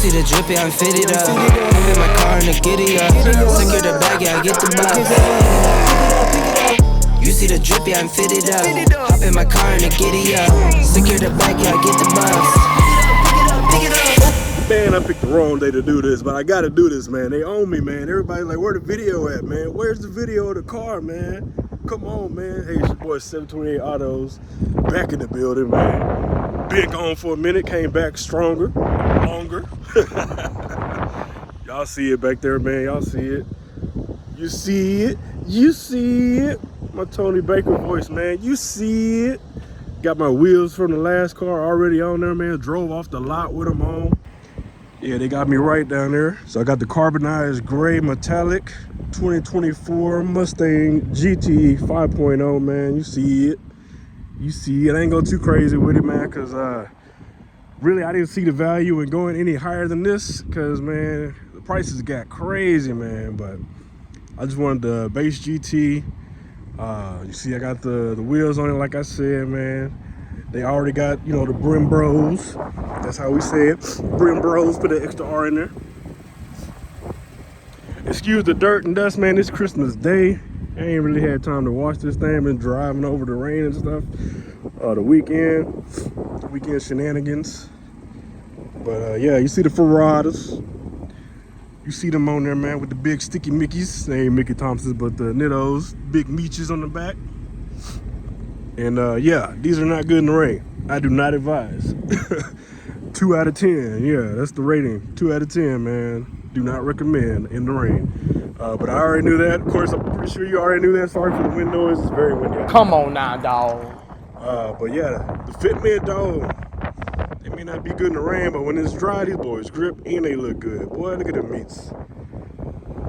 see the drippy, I'm fitted up. I'm in my car in the giddy up. Secure the bag, yeah, I get the buff. You see the drippy, I'm fitted up. Hop in my car in the giddy up. Secure the bag, yeah, I get the buff. Man, I picked the wrong day to do this, but I gotta do this, man. They own me, man. Everybody's like, where the video at, man? Where's the video of the car, man? Come on, man. Hey, it's your boy 728 Autos, back in the building, man. Been gone for a minute, came back stronger, longer. Y'all see it back there, man. Y'all see it. You see it. You see it. My Tony Baker voice, man. You see it. Got my wheels from the last car already on there, man. Drove off the lot with them on. Yeah, they got me right down there. So I got the carbonized gray metallic 2024 Mustang GT 5.0, man. You see it. You see it. I ain't go too crazy with it, man, because really I didn't see the value in going any higher than this because, man, the prices got crazy, man. But I just wanted the base GT. You see I got the wheels on it, like I said, man. They already got, you know, the Brim Bros. That's how we say it. Brim Bros, put an extra R in there. Excuse the dirt and dust, man. It's Christmas Day. I ain't really had time to wash this thing. Been driving over the rain and stuff. The weekend shenanigans. But yeah, you see the Ferraras. You see them on there, man, with the big sticky Mickeys. They ain't Mickey Thompsons, but the Nittos. Big Meeches on the back. And yeah, these are not good in the rain. I do not advise. 2 out of 10. Yeah, that's the rating. 2 out of 10, man. Do not recommend in the rain. But I already knew that. Of course, I'm pretty sure you already knew that. Sorry for the wind noise. It's very windy. Come on now, dog. But yeah, the Fitment, dog. They may not be good in the rain, but when it's dry, these boys grip and they look good. Boy, look at the meats.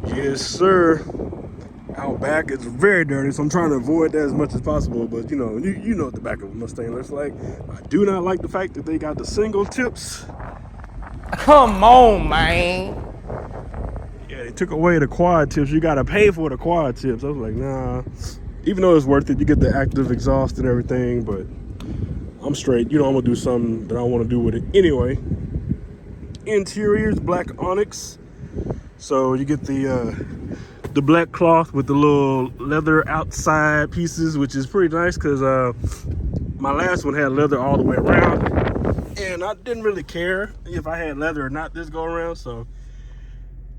Yes, sir. Out back, it's very dirty, so I'm trying to avoid that as much as possible. But you know what the back of a Mustang looks like. I do not like the fact that they got the single tips. Come on, man. Yeah, they took away the quad tips. You gotta pay for the quad tips. I was like, nah. Even though it's worth it, you get the active exhaust and everything, but I'm straight. You know, I'm gonna do something that I want to do with it anyway. Interiors, black onyx. So you get the black cloth with the little leather outside pieces, which is pretty nice because my last one had leather all the way around, and I didn't really care if I had leather or not this go around, so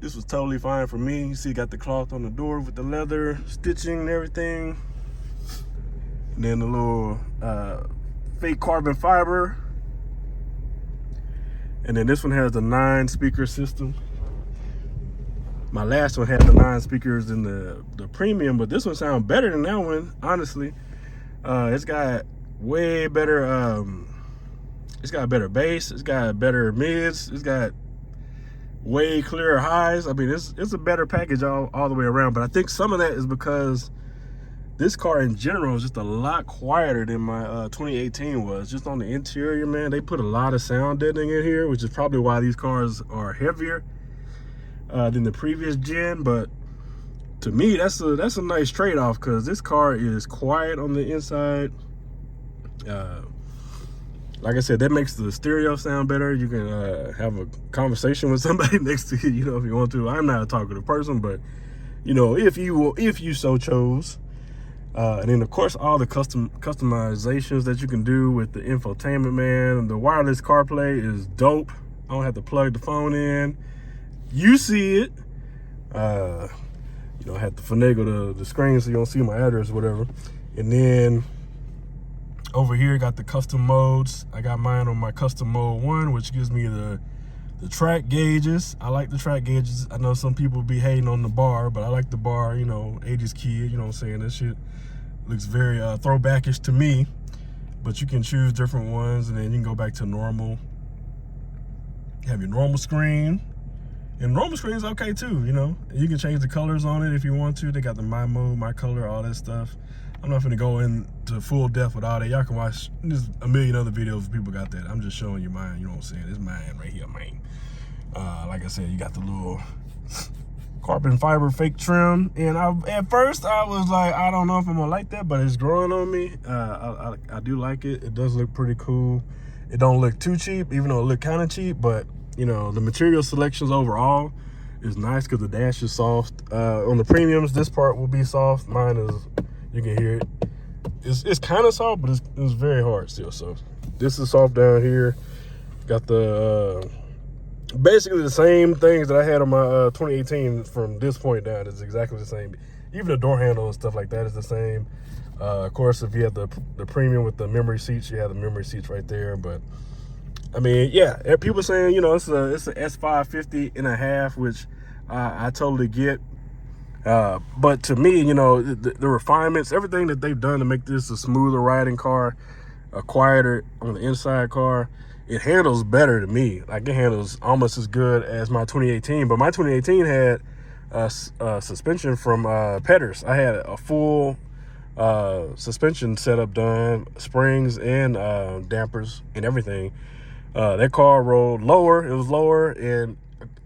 this was totally fine for me. You see, got the cloth on the door with the leather stitching and everything, and then the little fake carbon fiber, and then this one has the 9-speaker system. My last one had the 9 speakers in the premium, but this one sounds better than that one, honestly. It's got way better, it's got better bass, it's got better mids, it's got way clearer highs. I mean, it's a better package all the way around, but I think some of that is because this car in general is just a lot quieter than my 2018 was. Just on the interior, man, they put a lot of sound deadening in here, which is probably why these cars are heavier than the previous gen. But to me, that's a nice trade-off because this car is quiet on the inside. Like I said, that makes the stereo sound better. You can have a conversation with somebody next to you, you know, if you want to. I'm not a talkative person, but you know, if you so chose. And then of course all the customizations that you can do with the infotainment, man. The wireless CarPlay is dope. I don't have to plug the phone in. You see it. You know, I had to finagle the screen so you don't see my address or whatever. And then over here, got the custom modes. I got mine on my custom mode 1, which gives me the track gauges. I like the track gauges. I know some people be hating on the bar, but I like the bar, you know, 80s kid, you know what I'm saying? That shit looks very throwbackish to me. But you can choose different ones, and then you can go back to normal. Have your normal screen. And normal screen is okay too, you know. You can change the colors on it if you want to. They got the my mode, my color, all that stuff. I'm not gonna go into full depth with all that. Y'all can watch, there's a million other videos if people got that. I'm just showing you mine, you know what I'm saying? It's mine right here, man. Like I said, you got the little carbon fiber fake trim. And at first I was like, I don't know if I'm gonna like that, but it's growing on me. I do like it. It does look pretty cool. It don't look too cheap, even though it look kind of cheap, but you know, the material selections overall is nice because the dash is soft. On the premiums, this part will be soft. Mine is, you can hear it. It's kind of soft, but it's very hard still. So this is soft down here. Got the basically the same things that I had on my 2018 from this point down. It's exactly the same. Even the door handle and stuff like that is the same. Of course, if you have the premium with the memory seats, you have the memory seats right there. But I mean, yeah, people saying, you know, it's a S650 and a half, which I totally get. But to me, you know, the refinements, everything that they've done to make this a smoother riding car, a quieter on the inside car, it handles better to me. Like, it handles almost as good as my 2018. But my 2018 had suspension from Petters. I had a full suspension setup done, springs and dampers and everything. That car rolled lower. It was lower, and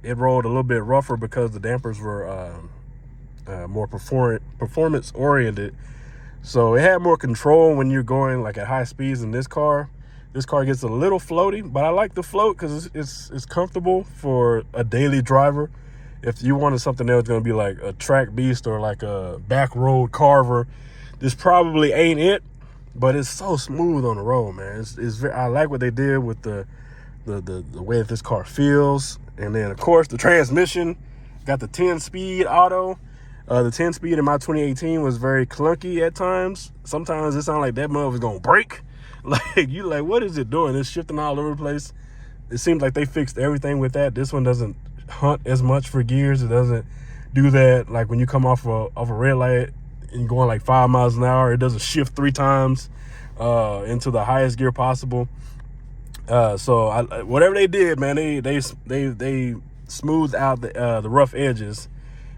it rolled a little bit rougher because the dampers were more performance oriented. So it had more control when you're going like at high speeds in this car. This car gets a little floaty, but I like the float because it's comfortable for a daily driver. If you wanted something that was going to be like a track beast or like a back road carver, this probably ain't it. But it's so smooth on the road, man. It's very, I like what they did with the way that this car feels. And then, of course, the transmission. Got the 10-speed auto. The 10-speed in my 2018 was very clunky at times. Sometimes it sounded like that mother was gonna break. Like, you like, what is it doing? It's shifting all over the place. It seems like they fixed everything with that. This one doesn't hunt as much for gears. It doesn't do that. Like when you come off a red light and you're going like 5 miles an hour, it doesn't shift 3 times into the highest gear possible. So whatever they did, man, they smoothed out the rough edges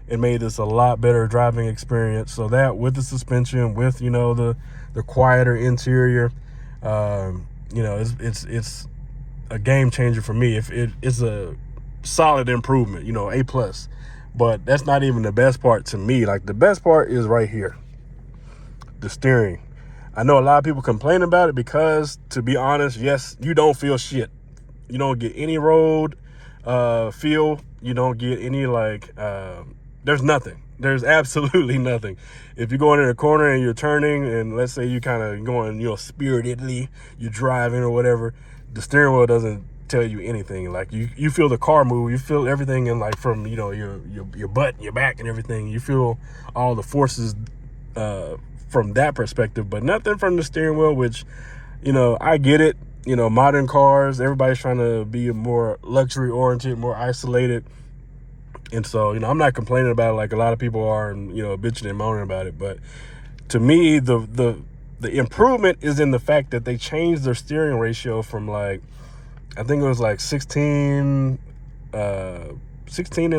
and made this a lot better driving experience. So that with the suspension, with, you know, the quieter interior, you know, it's a game changer for me. If it's a solid improvement, you know, A+. But that's not even the best part to me. Like, the best part is right here, the steering. I know a lot of people complain about it because, to be honest, yes, you don't feel shit. You don't get any road feel. You don't get any, like, there's nothing. There's absolutely nothing. If you're going in a corner and you're turning, and let's say you kind of going, you know, spiritedly, you're driving or whatever, the steering wheel doesn't tell you anything. Like, you feel the car move, you feel everything, in like from, you know, your butt and your back and everything. You feel all the forces from that perspective, but nothing from the steering wheel, which, you know, I get it. You know, modern cars, everybody's trying to be more luxury oriented, more isolated. And so, you know, I'm not complaining about it like a lot of people are, and, you know, bitching and moaning about it. But to me, the improvement is in the fact that they changed their steering ratio from, like, I think it was like 16 and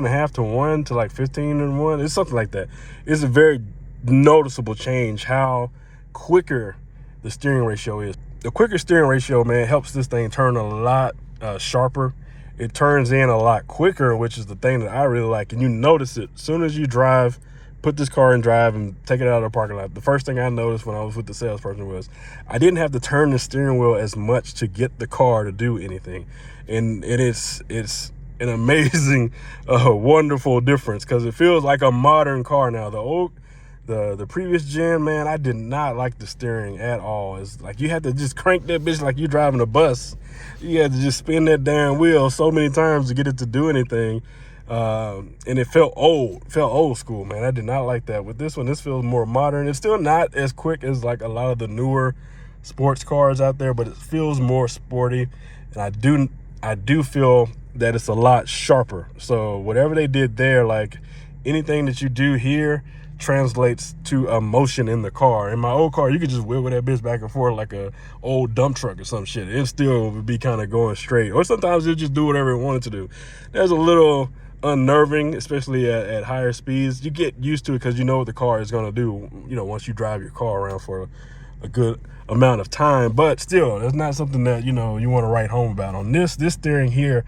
a half to 1 to like 15 and 1. It's something like that. It's a very noticeable change how quicker the steering ratio is. The quicker steering ratio, man, helps this thing turn a lot sharper. It turns in a lot quicker, which is the thing that I really like. And you notice it as soon as you drive, put this car in drive and take it out of the parking lot. The first thing I noticed when I was with the salesperson was I didn't have to turn the steering wheel as much to get the car to do anything. And it's an amazing, wonderful difference, because it feels like a modern car now. The previous gen, man, I did not like the steering at all. It's like you had to just crank that bitch like you driving a bus. You had to just spin that damn wheel so many times to get it to do anything. And it felt old school, man. I did not like that. With this one, this feels more modern. It's still not as quick as like a lot of the newer sports cars out there, but it feels more sporty. And I do feel that it's a lot sharper. So whatever they did there, like anything that you do here translates to a motion in the car. In my old car, you could just wiggle that bitch back and forth like a old dump truck or some shit. It still would be kind of going straight. Or sometimes it just do whatever it wanted to do. There's a little unnerving, especially at higher speeds. You get used to it because you know what the car is going to do, you know, once you drive your car around for a good amount of time. But still, it's not something that, you know, you want to write home about. On this steering here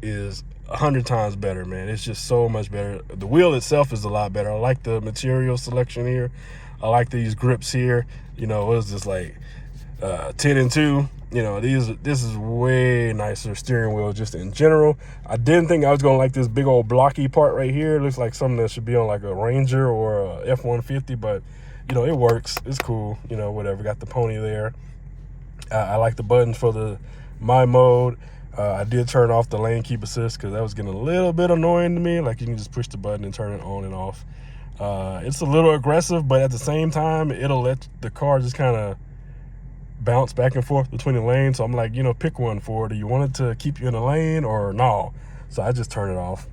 is 100 times better, man. It's just so much better. The wheel itself is a lot better. I like the material selection here. I like these grips here. You know, it was just like 10 and 2. You know, this is way nicer steering wheel just in general. I didn't think I was gonna like this big old blocky part right here. It looks like something that should be on like a Ranger or a F-150, but you know, it works. It's cool. You know, whatever. Got the pony there. I like the buttons for the my mode. I did turn off the lane keep assist because that was getting a little bit annoying to me. Like you can just push the button and turn it on and off. It's a little aggressive, but at the same time, it'll let the car just kind of bounce back and forth between the lanes. So I'm like, you know, pick one for it. Do you want it to keep you in the lane or no? So I just turn it off.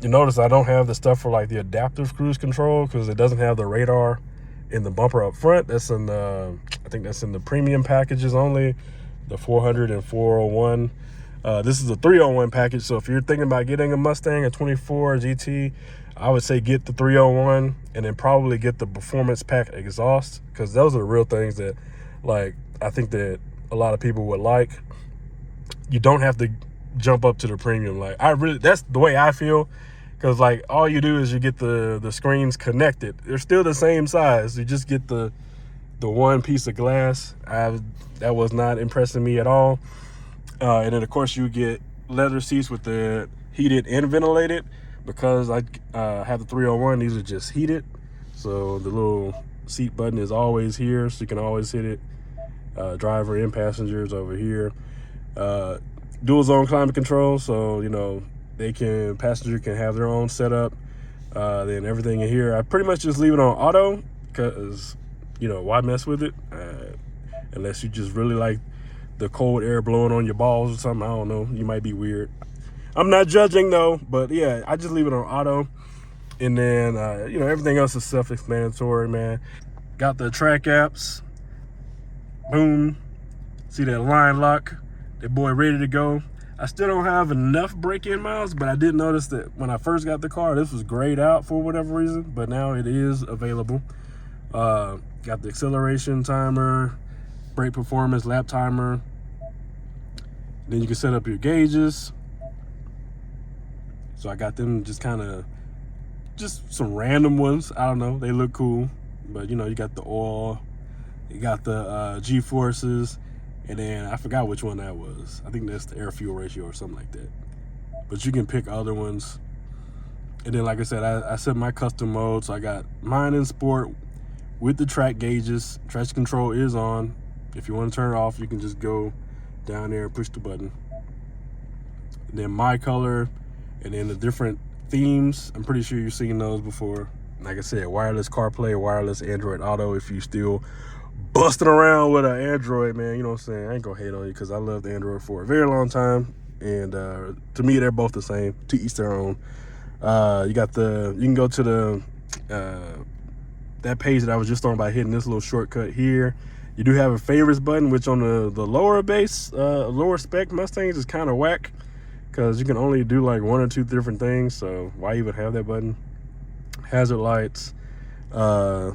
You notice I don't have the stuff for like the adaptive cruise control because it doesn't have the radar in the bumper up front. That's in the, I think that's in the premium packages only, the 400 and 401. This is a 301 package. So if you're thinking about getting a Mustang, a 24 GT, I would say get the 301 and then probably get the performance pack exhaust, because those are the real things that, like, I think that a lot of people would like. You don't have to jump up to the premium. Like, that's the way I feel, because like all you do is you get the screens connected. They're still the same size. You just get the one piece of glass. That was not impressing me at all. And then of course you get leather seats with the heated and ventilated. Because I have the 301, these are just heated. So the little seat button is always here, so you can always hit it. Driver and passengers over here. Dual zone climate control, so you know passenger can have their own setup. Then everything in here, I pretty much just leave it on auto, because you know, why mess with it unless you just really like the cold air blowing on your balls or something. I don't know, you might be weird. I'm not judging though, but yeah, I just leave it on auto. And then, you know, everything else is self-explanatory, man. Got the track apps. Boom. See that line lock? That boy ready to go. I still don't have enough break-in miles, but I did notice that when I first got the car, this was grayed out for whatever reason, but now it is available. Got the acceleration timer, brake performance, lap timer. Then you can set up your gauges. So I got them just some random ones. I don't know, they look cool. But you know, you got the oil, you got the G-forces, and then I forgot which one that was. I think that's the air fuel ratio or something like that. But you can pick other ones. And then like I said, I set my custom mode. So I got mine in sport with the track gauges. Traction control is on. If you want to turn it off, you can just go down there and push the button. And then my color, and then the different themes. I'm pretty sure you've seen those before. Like I said, wireless CarPlay, wireless Android Auto. If you still busting around with an Android, man, you know what I'm saying? I ain't gonna hate on you, because I loved Android for a very long time. And to me, they're both the same. To each their own. You can go to the that page that I was just on by hitting this little shortcut here. You do have a favorites button, which on the lower lower spec Mustangs is kind of whack, because you can only do like one or two different things. So why even have that button? Hazard lights, the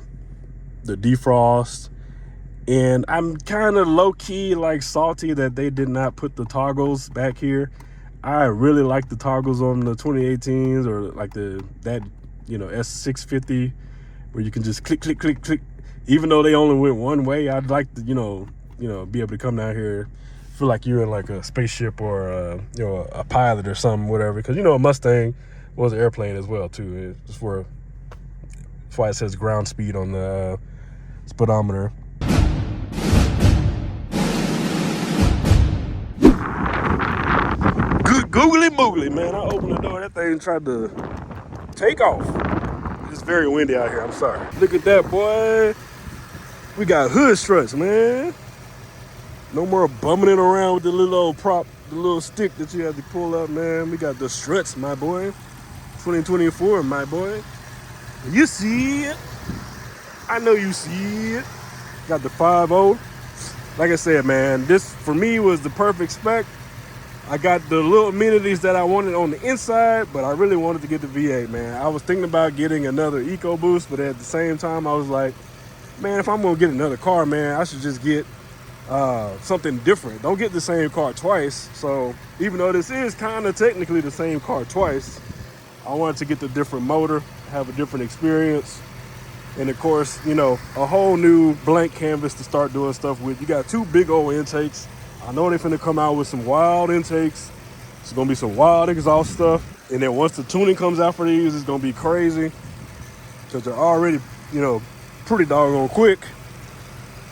defrost. And I'm kind of low-key like salty that they did not put the toggles back here. I really like the toggles on the 2018s, or like that S650, where you can just click, click, click, click. Even though they only went one way, I'd like to, be able to come down here, feel like you're in like a spaceship or a pilot or something, whatever. Because a Mustang was an airplane as well too. That's why it says ground speed on the speedometer. Good googly moogly, man. I opened the door, that thing tried to take off. It's very windy out here, I'm sorry. Look at that, boy. We got hood struts, man. No more bumming it around with the little old prop, the little stick that you have to pull up, man. We got the struts, my boy. 2024, my boy. You see it. I know you see it. Got the 5.0. Like I said, man, this for me was the perfect spec. I got the little amenities that I wanted on the inside, but I really wanted to get the V8, man. I was thinking about getting another Ecoboost, but at the same time, I was like, man, if I'm gonna get another car, man, I should just get something different. Don't get the same car twice. So even though this is kind of technically the same car twice, I wanted to get the different motor, have a different experience. And of course, you know, a whole new blank canvas to start doing stuff with. You got 2 big old intakes. I know they're finna come out with some wild intakes. It's gonna be some wild exhaust stuff. And then once the tuning comes out for these, it's gonna be crazy. Because they're already, you know, pretty doggone quick.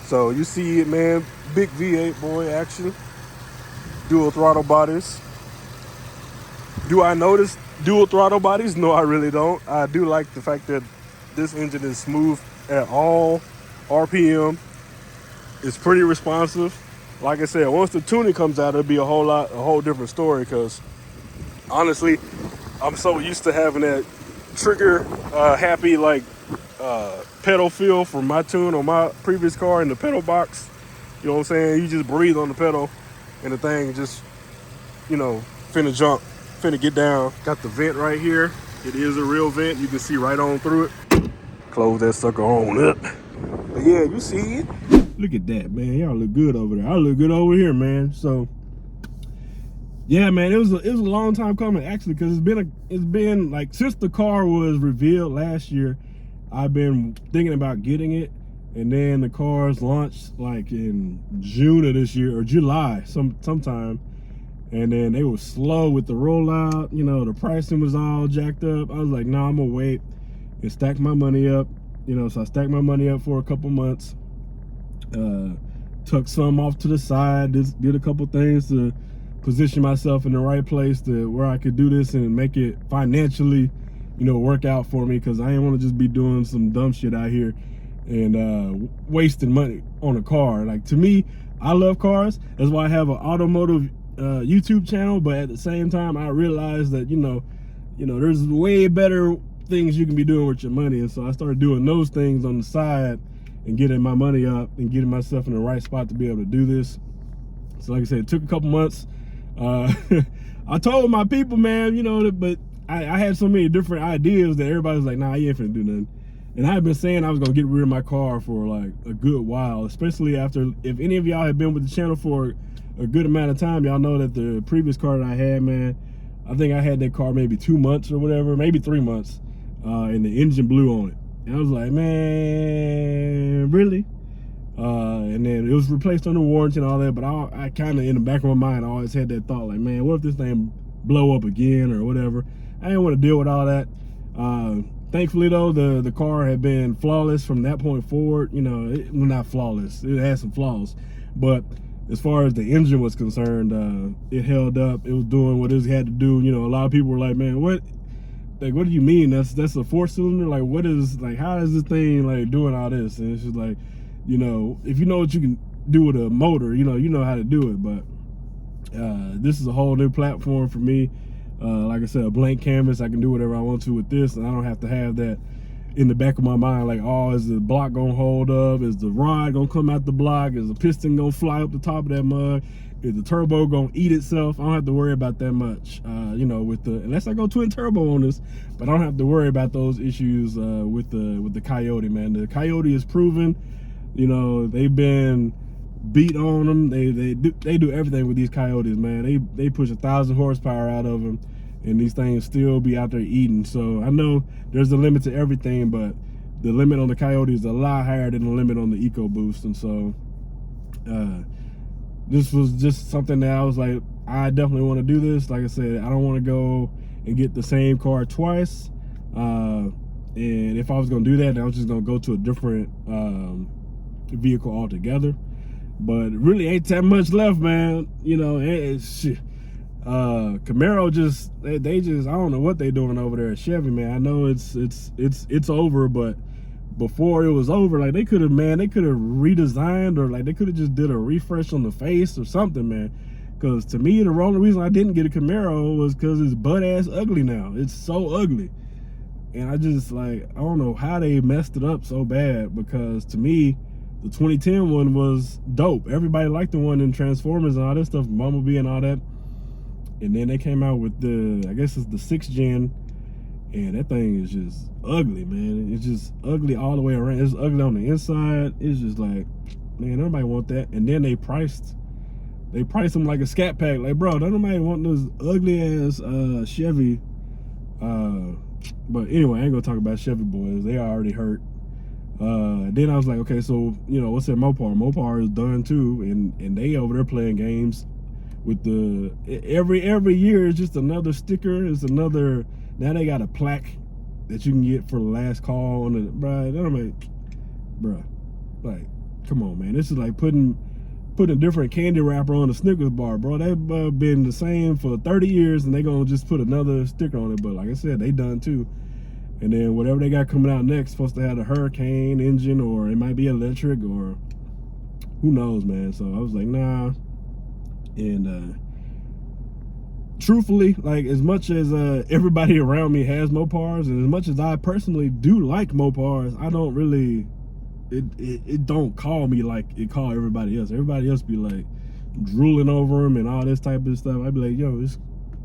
So you see it, man. Big V8 boy action. Dual throttle bodies. Do I notice dual throttle bodies? No, I really don't. I do like the fact that this engine is smooth at all RPM. It's pretty responsive. Like I said, once the tuning comes out, it'll be a whole different story. Because honestly, I'm so used to having that trigger happy like pedal feel from my tune on my previous car in the pedal box. You know what I'm saying? You just breathe on the pedal and the thing just, you know, finna jump, finna get down. Got the vent right here. It is a real vent. You can see right on through it. Close that sucker on up. But yeah, you see it. Look at that, man. Y'all look good over there. I look good over here, man. So yeah, man, it was a long time coming actually, because it's been like since the car was revealed last year, I've been thinking about getting it. And then the cars launched like in June of this year or July sometime. And then they were slow with the rollout. You know, the pricing was all jacked up. I was like, no, I'm gonna wait and stack my money up. You know, so I stacked my money up for a couple months. Took some off to the side. Did a couple things to position myself in the right place to where I could do this and make it financially, you know, work out for me. Because I didn't want to just be doing some dumb shit out here and wasting money on a car. Like, to me, I love cars. That's why I have an automotive YouTube channel. But at the same time, I realized that, you know, there's way better things you can be doing with your money. And so I started doing those things on the side and getting my money up and getting myself in the right spot to be able to do this. So like I said, it took a couple months. I told my people, man, you know, but I had so many different ideas that everybody was like, nah, you ain't finna do nothing. And I've been saying I was gonna get rid of my car for like a good while, especially after, if any of y'all have been with the channel for a good amount of time, y'all know that the previous car that I had, man, I think I had that car maybe 2 months or whatever, maybe 3 months, and the engine blew on it. And I was like, man, really? And then it was replaced under warranty and all that, but I kind of, in the back of my mind, I always had that thought, like, man, what if this thing blow up again or whatever? I didn't want to deal with all that. Thankfully, though, the car had been flawless from that point forward. You know, well, not flawless. It had some flaws. But as far as the engine was concerned, it held up. It was doing what it had to do. You know, a lot of people were like, man, what do you mean? That's a 4-cylinder? Like, what is, like, how is this thing, like, doing all this? And it's just like, you know, if you know what you can do with a motor, you know how to do it. But this is a whole new platform for me. Like I said, a blank canvas. I can do whatever I want to with this, and I don't have to have that in the back of my mind, like, oh, is the block gonna hold up? Is the rod gonna come out the block? Is the piston gonna fly up the top of that mug? Is the turbo gonna eat itself? I don't have to worry about that much, you know, with the, unless I go twin turbo on this, but I don't have to worry about those issues with the Coyote, man. The Coyote is proven. You know, they've been beat on them. They do everything with these Coyotes, man. They push 1,000 horsepower out of them, and these things still be out there eating. So I know there's a limit to everything, but the limit on the Coyote is a lot higher than the limit on the Ecoboost. And so this was just something that I was like, I definitely want to do this. Like I said, I don't want to go and get the same car twice. And if I was going to do that, then I was just going to go to a different vehicle altogether. But really ain't that much left, man. You know, shit. Camaro just they just, I don't know what they doing over there at Chevy, man. I know it's over, but before it was over, like, they could have redesigned, or like they could have just did a refresh on the face or something, man. Because to me, the only reason I didn't get a Camaro was because it's butt ass ugly now. It's so ugly, and I just, like, I don't know how they messed it up so bad, because to me, the 2010 one was dope. Everybody liked the one in Transformers and all that stuff, Bumblebee and all that. And then they came out with the, I guess it's the 6th gen, and that thing is just ugly, man. It's just ugly all the way around. It's ugly on the inside. It's just like, man, nobody want that. And then they priced them like a scat pack. Like, bro, don't nobody want this ugly ass Chevy. But anyway, I ain't gonna talk about Chevy boys. They already hurt. Then I was like, okay, so you know, what's that Mopar? Mopar is done too, and they over there playing games with the every year is just another sticker. It's another. Now they got a plaque that you can get for the last call on it, bruh. I'm like, bruh, like, come on, man. This is like putting a different candy wrapper on a Snickers bar, bro. They've been the same for 30 years, and they gonna just put another sticker on it. But like I said, they done too. And then whatever they got coming out next, supposed to have a Hurricane engine, or it might be electric, or who knows, man. So I was like, nah. And truthfully, like, as much as everybody around me has Mopars, and as much as I personally do like Mopars, I don't really, it don't call me like it call everybody else. Everybody else be like drooling over them and all this type of stuff. I'd be like, yo,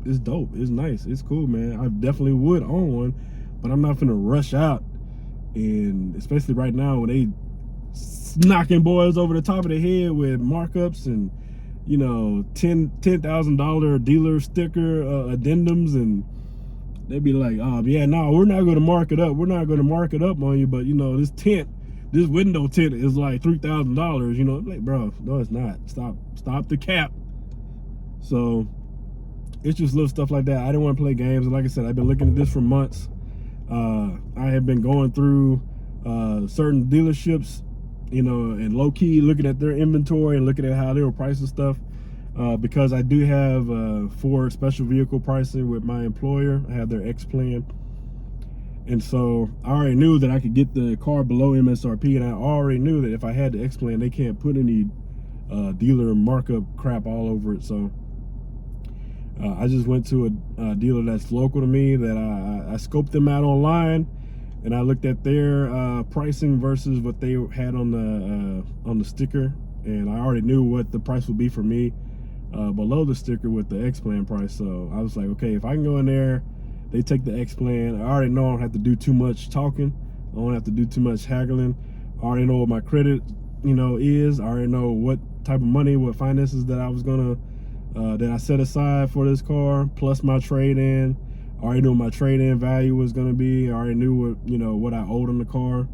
it's dope, it's nice, it's cool, man. I definitely would own one, but I'm not finna rush out, and especially right now when they knocking boys over the top of the head with markups and, you know, $10,000 dealer sticker addendums, and they'd be like, oh yeah, no, we're not going to mark it up. We're not going to mark it up on you, but you know, this window tint is like $3,000. You know, I'm like, bro, no, it's not. Stop the cap. So it's just little stuff like that. I didn't want to play games, and like I said, I've been looking at this for months. I have been going through certain dealerships, you know, and low key looking at their inventory and looking at how they were pricing stuff, because I do have for special vehicle pricing with my employer. I have their X plan, and so I already knew that I could get the car below MSRP, and I already knew that if I had the X plan, they can't put any dealer markup crap all over it. So I just went to a dealer that's local to me, that I scoped them out online, and I looked at their pricing versus what they had on the sticker, and I already knew what the price would be for me below the sticker with the X plan price. So I was like, okay, if I can go in there, they take the X plan, I already know I don't have to do too much talking, I don't have to do too much haggling. I already know what my credit, you know, is. I already know what type of money, what finances that I was gonna that I set aside for this car, plus my trade-in. I already knew what my trade-in value was gonna be. I already knew what, you know, what I owed on the car,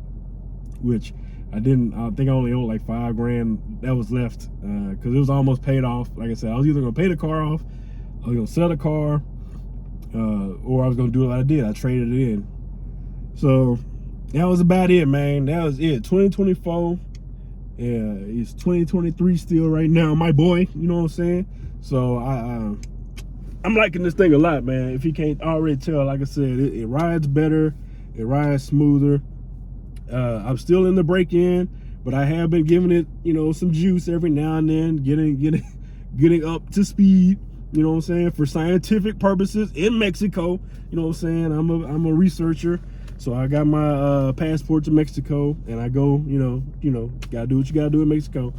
which I think I only owed like $5 grand that was left, because it was almost paid off. Like I said, I was either gonna pay the car off, I was gonna sell the car, or I was gonna do what I did. I traded it in. So that was about it, man. That was it. 2024. Yeah, it's 2023 still right now, my boy. You know what I'm saying? So I'm liking this thing a lot, man. If you can't already tell, like I said, it rides better, it rides smoother. I'm still in the break-in, but I have been giving it, you know, some juice every now and then, getting up to speed. You know what I'm saying? For scientific purposes in Mexico. You know what I'm saying? I'm a researcher, so I got my passport to Mexico, and I go. You know, gotta do what you gotta do in Mexico.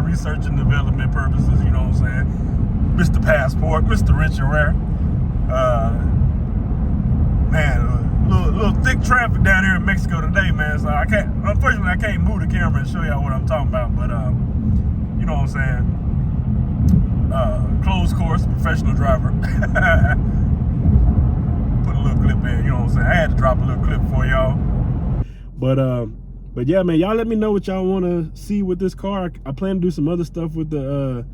Research and development purposes, you know what I'm saying? Mr. Passport, Mr. Rich and Rare. Man, a little thick traffic down here in Mexico today, man. So unfortunately, I can't move the camera and show y'all what I'm talking about. But you know what I'm saying? Closed course, professional driver. Put a little clip in, you know what I'm saying? I had to drop a little clip for y'all. But yeah, man, y'all let me know what y'all want to see with this car. I plan to do some other stuff with the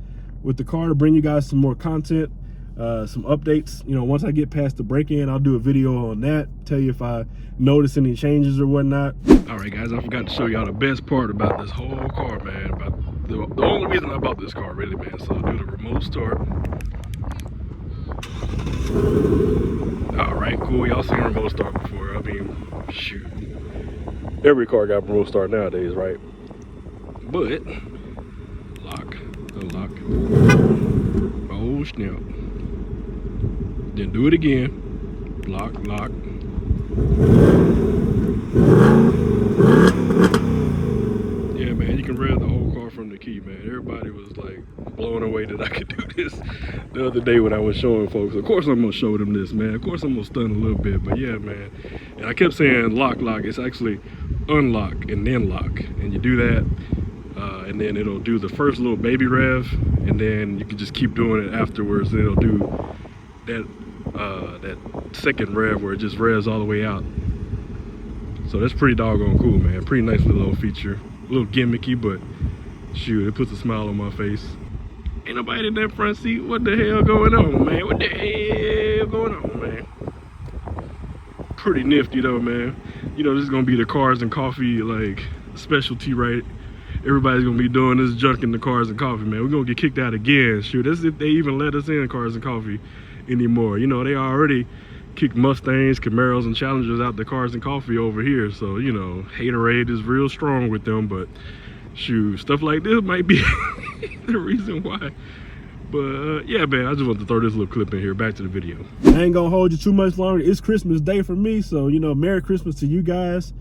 car to bring you guys some more content, some updates. You know, once I get past the break-in, I'll do a video on that, tell you if I notice any changes or whatnot. All right, guys, I forgot to show y'all the best part about this whole car, man. About the only reason I bought this car, really, man. So do the remote start. All right, cool. Y'all seen remote start before. I mean, shoot. Every car got remote start nowadays, right? But lock, unlock. Oh snap! Then do it again. Lock. Yeah, man, you can rev the whole car from the key, man. Everybody was like blown away that I could do this the other day when I was showing folks. Of course I'm gonna show them this, man. Of course I'm gonna stun a little bit, but yeah, man. And I kept saying lock. It's actually unlock and then lock. And you do that, and then it'll do the first little baby rev, and then you can just keep doing it afterwards. And it'll do that that second rev where it just revs all the way out. So that's pretty doggone cool, man. Pretty nice little feature. A little gimmicky, but shoot, it puts a smile on my face. Ain't nobody in that front seat. What the hell going on, man? What the hell going on, man? Pretty nifty though, man. You know, this is gonna be the cars and coffee like specialty, right? Everybody's gonna be doing this junk in the cars and coffee, man. We're gonna get kicked out again. Shoot, that's if they even let us in cars and coffee anymore. You know, they already kicked Mustangs, Camaros, and Challengers out the cars and coffee over here. So, you know, haterade is real strong with them, but shoot, stuff like this might be the reason why. But yeah, man, I just want to throw this little clip in here. Back to the video. I ain't gonna hold you too much longer. It's Christmas Day for me, so you know, Merry Christmas to you guys.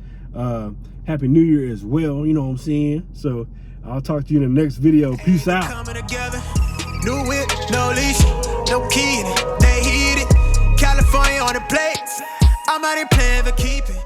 Happy New Year as well, you know what I'm saying? So I'll talk to you in the next video. Peace out. Coming together, new whip, no leash, no key, they heat it. California on the plate, I'm out here playing for keeping.